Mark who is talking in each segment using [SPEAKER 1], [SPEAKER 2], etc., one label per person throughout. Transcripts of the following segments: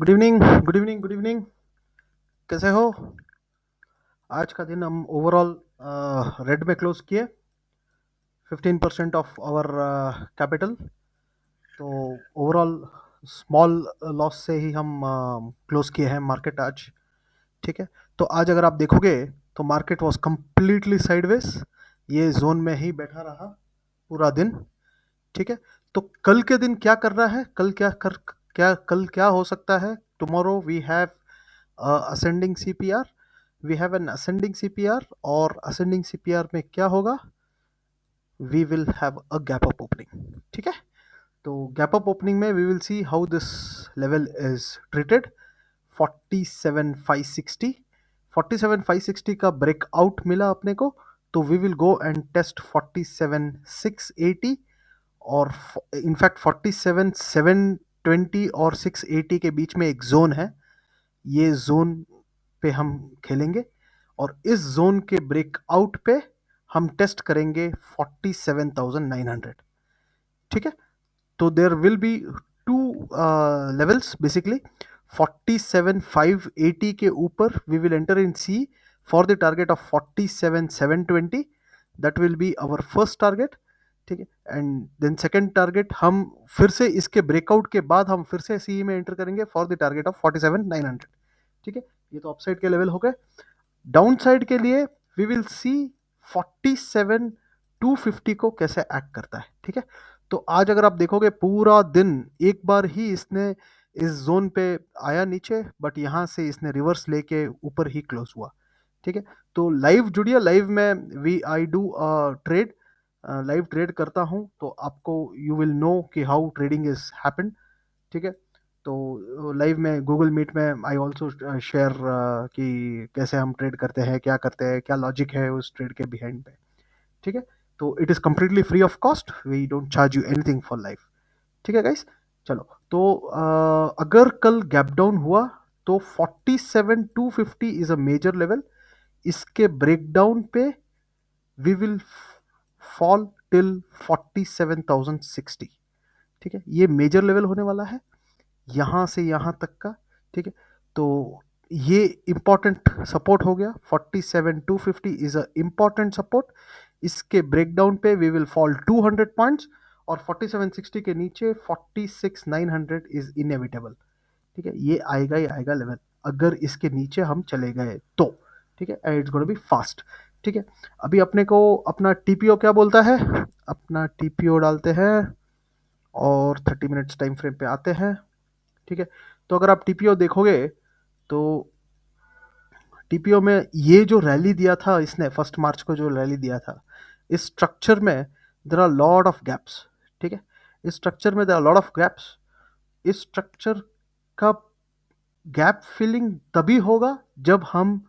[SPEAKER 1] Good evening, good evening, good evening. कैसे हो? आज का दिन हम ओवरऑल रेड में क्लोज किए, 15% ऑफ आवर कैपिटल। तो ओवरऑल स्मॉल लॉस से ही हम क्लोज किए हैं मार्केट आज। ठीक है। तो आज अगर आप देखोगे तो मार्केट वॉज कम्प्लीटली साइडवेज, ये जोन में ही बैठा रहा पूरा दिन। ठीक है। तो कल के दिन क्या कर रहा है, कल क्या हो सकता है? Tomorrow we have ascending CPR, we have an ascending CPR, और असेंडिंग सीपीआर में क्या होगा? We will have a gap up opening. ठीक है। तो गैप अप ओपनिंग में we will see how this level is treated. 47,560, 47,560 का ब्रेकआउट मिला अपने को, तो we will go and test 47,680, और इनफैक्ट 47,720 और 680 के बीच में एक जोन है, ये जोन पे हम खेलेंगे, और इस जोन के ब्रेकआउट पे हम टेस्ट करेंगे 47,900। ठीक है। तो there will be two levels basically. 47,580 के ऊपर we will enter in C for the target of 47,720, that will be our first target. ठीक है। एंड देन सेकंड टारगेट हम फिर से इसके ब्रेकआउट के बाद हम फिर से सी में एंटर करेंगे फॉर द टारगेट ऑफ 47,900। ठीक है। ये तो अपसाइड के लेवल हो गए। डाउन साइड के लिए वी विल सी 47,250 को कैसे एक्ट करता है। ठीक है। तो आज अगर आप देखोगे पूरा दिन एक बार ही इसने इस जोन पे आया नीचे, बट यहाँ से इसने रिवर्स लेके ऊपर ही क्लोज हुआ। ठीक है। तो लाइव जुड़िए, लाइव में we I do trade, live trade करता हूँ, तो आपको यू विल नो कि हाउ ट्रेडिंग इज हैपेंड। ठीक है। तो लाइव में गूगल मीट में आई ऑल्सो शेयर कि कैसे हम ट्रेड करते हैं, क्या करते हैं, क्या लॉजिक है उस ट्रेड के बिहाइंड पे। ठीक है। तो it is completely free of cost, we don't charge you anything for life. ठीक है गाइस। चलो, तो अगर कल गैप डाउन हुआ तो 47,250 इज अ मेजर लेवल। इसके ब्रेकडाउन पे वी विल फॉल टिल 47,060। ठीक है। ये मेजर लेवल होने वाला है, यहाँ से यहाँ तक का। ठीक है। तो ये इंपॉर्टेंट सपोर्ट हो गया, 47,250 इज अ इंपॉर्टेंट सपोर्ट। इसके ब्रेकडाउन पे वी विल फॉल 200 पॉइंट्स, और 4760 के नीचे 46,900 इज इनएविटेबल। ठीक है। ये आएगा ही आएगा लेवल, अगर इसके नीचे हम चले गए तो। ठीक है। And it's gonna be fast. ठीक है। अभी अपने को अपना टीपीओ क्या बोलता है, अपना टीपीओ डालते हैं और 30 मिनट्स टाइम फ्रेम पे आते हैं। ठीक है। तो अगर आप टीपीओ देखोगे तो टीपीओ में ये जो रैली दिया था इसने, 1 मार्च को जो रैली दिया था, इस स्ट्रक्चर में there are lot of gaps. ठीक है। इस स्ट्रक्चर में there are lot of gaps. इस स्ट्रक्चर का गैप फिलिंग तभी होगा जब हम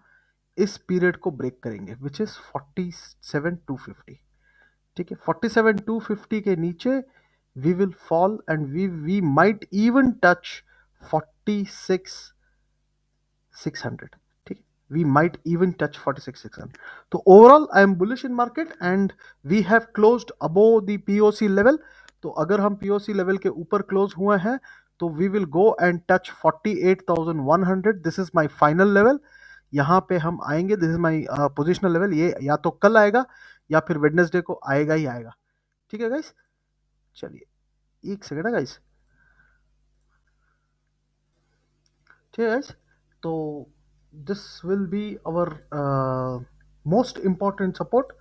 [SPEAKER 1] इस पीरियड को ब्रेक करेंगे, विच इज 47,250। ठीक है। 47,250 के नीचे we will fall, and we might even touch 46,600। ठीक है। We might even touch 46,600। तो overall I am bullish in market, and we have closed above the POC level. तो अगर हम पीओसी लेवल के ऊपर क्लोज हुए हैं तो we will go and touch 48,100। This is my final level. यहाँ पे हम आएंगे, this is my positional level. ये या तो कल आएगा या फिर वेडनेसडे को आएगा ही आएगा। ठीक है गाइस। चलिए एक सेकेंड है गाइस। ठीक है गाइस। तो this will be our most important support.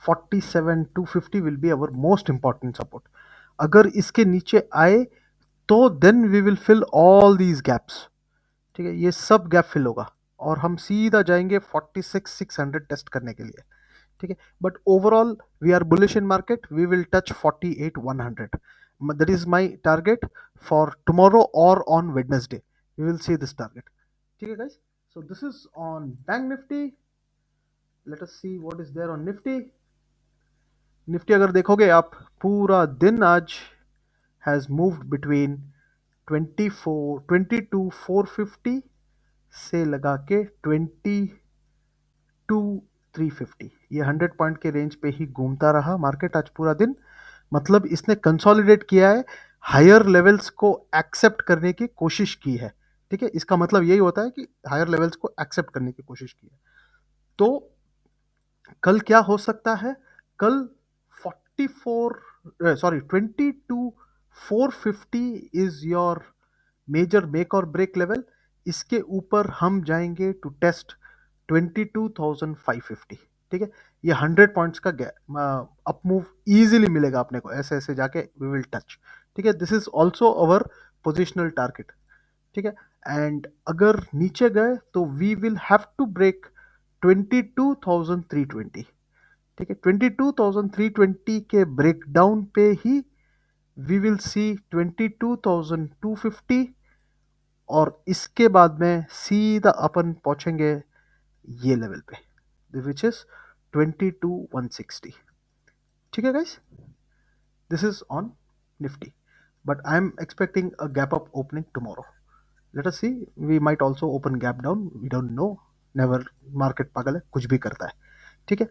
[SPEAKER 1] 47,250 will be our most important support. अगर इसके नीचे आए तो then we will fill all these gaps. ठीक है। ये सब गैप फिल होगा और हम सीधा जाएंगे 46,600 टेस्ट करने के लिए। ठीक है। But overall we are bullish in market, we will touch 48,100। That is my target for tomorrow और on Wednesday, we will see this target. ठीक है guys. So this is on Bank Nifty. Let us see what is there on Nifty. Nifty अगर देखोगे आप, पूरा दिन आज has moved between 22,450 से लगा के 22,350, ये 100 पॉइंट के रेंज पे ही घूमता रहा मार्केट आज पूरा दिन। मतलब इसने कंसोलिडेट किया है, हायर लेवल्स को एक्सेप्ट करने की कोशिश की है। ठीक है, इसका मतलब यही होता है कि हायर लेवल्स को एक्सेप्ट करने की कोशिश की है। तो कल क्या हो सकता है? कल 22,450 इज योर मेजर मेक और ब्रेक लेवल। इसके ऊपर हम जाएंगे टू टेस्ट 22,550। ठीक है, ये 100 पॉइंट्स का अप मूव इजीली मिलेगा अपने को, ऐसे ऐसे जाके वी विल टच। ठीक है, this is also our positional target. ठीक है, एंड अगर नीचे गए तो we will have to break 22,320। ठीक है, 22,320 के ब्रेकडाउन पे ही वी विल सी 22,250, और इसके बाद में सीधा अपन पहुंचेंगे ये लेवल पे विच इज 22,160। ठीक है guys, this is on Nifty, but I'm expecting a gap up opening tomorrow. Let us see, we might also open gap down, we don't know, never, market पागल है, कुछ भी करता है। ठीक है,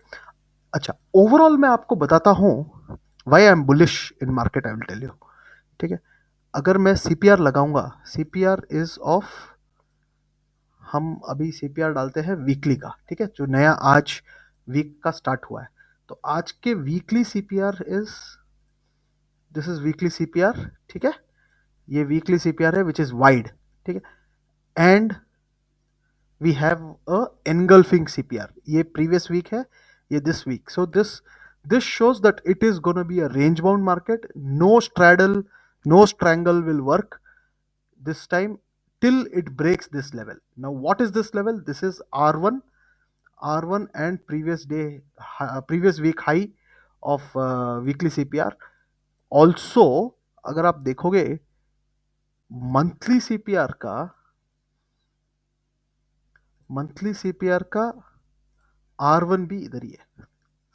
[SPEAKER 1] अच्छा, ओवरऑल मैं आपको बताता हूँ why I am bullish in market, I will tell you. ठीक है, अगर मैं सीपीआर लगाऊंगा, सीपीआर इज ऑफ, हम अभी सीपीआर डालते हैं वीकली का। ठीक है, जो नया आज वीक का स्टार्ट हुआ है, तो आज के weekly CPR is, this is weekly CPR. ठीक है, ये वीकली सीपीआर है विच इज वाइड। ठीक है, and we have a engulfing CPR, ये प्रीवियस वीक है, ये this week. So this shows that it is going to be a range bound market. No straddle, no strangle will work this time till it breaks this level. Now what is this level? This is r1, r1 and previous day, previous week high of weekly cpr. Also अगर आप देखोगे monthly CPR का, monthly CPR का R1 भी इधर ही है,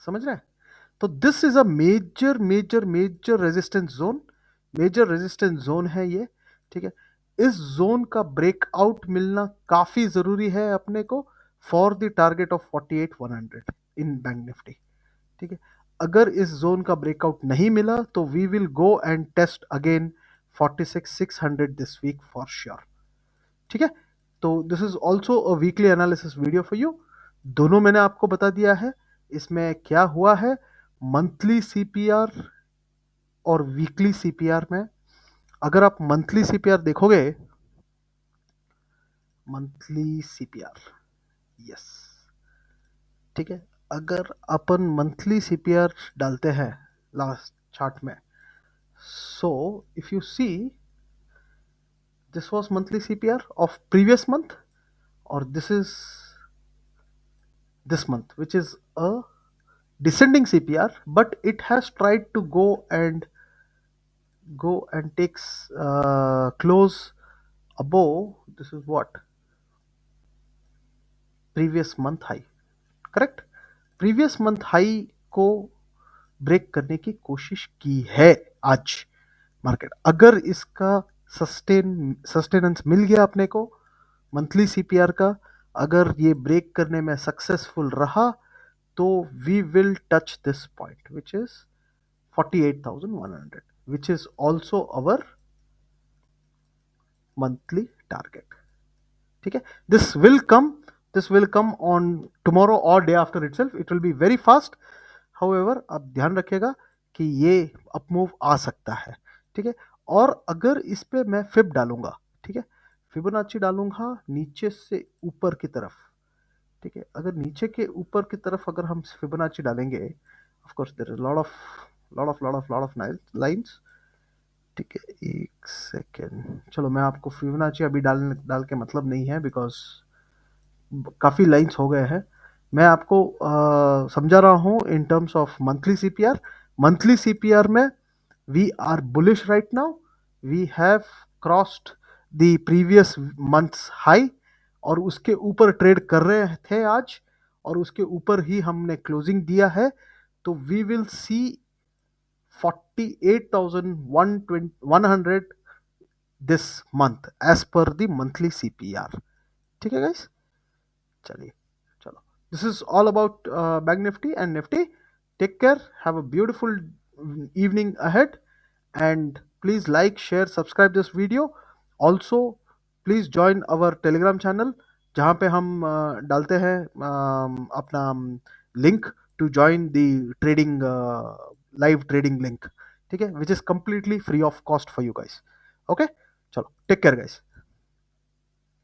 [SPEAKER 1] समझ रहे हैं? तो this is a major major major resistance zone, major resistance zone है ये। ठीक है, इस जोन का ब्रेकआउट मिलना काफी जरूरी है अपने को for the target of 48,100 in bank Nifty. ठीक है, अगर इस जोन का ब्रेकआउट नहीं मिला तो we will go and test again 46,600 this week for sure. ठीक है, तो this is also a weekly analysis video for you. दोनों मैंने आपको बता दिया है इसमें क्या हुआ है। मंथली सीपीआर और वीकली सीपीआर में, अगर आप मंथली सीपीआर देखोगे, मंथली सीपीआर, यस, ठीक है, अगर अपन मंथली सीपीआर डालते हैं लास्ट चार्ट में, so if you see this was monthly CPR of previous month, और this is this month, which is a descending CPR, but it has tried to go and takes close above. This is what previous month high, correct? Previous month high को break करने की कोशिश की है आज market. अगर इसका sustenance मिल गया अपने को मंथली सीपीआर का, अगर ये ब्रेक करने में सक्सेसफुल रहा, तो we will touch this point which is 48,100, which is also our monthly target. ठीक है, this will come on tomorrow or day after itself, it will be very fast. however आप ध्यान रखिएगा कि ये अप मूव आ सकता है। ठीक है, और अगर इस पे मैं फिब डालूंगा, ठीक है, फिबोनाची डालूंगा नीचे से ऊपर की तरफ। ठीक है, अगर नीचे के ऊपर की तरफ अगर हम फिबोनाची डालेंगे, of course there is lot of lines. ठीक है, एक सेकेंड, चलो मैं आपको फिबोनाची अभी डाल के मतलब नहीं है, बिकॉज काफ़ी लाइंस हो गए हैं। मैं आपको समझा रहा हूँ in terms of monthly CPR. Monthly CPR में we are bullish right now, we have crossed the previous month's high, और उसके ऊपर ट्रेड कर रहे थे आज, और उसके ऊपर ही हमने क्लोजिंग दिया है। तो we will see 48,100 this month as per the monthly CPR. ठीक है गाइस, चलिए, चलो, this is all about Bank Nifty and Nifty. Take care, have a beautiful evening ahead, and please like, share, subscribe this video. Also please join our Telegram channel, जहाँ पे हम डालते हैं अपना link to join the trading, live trading link, ठीक है, which is completely free of cost for you guys. Okay, चलो take care guys.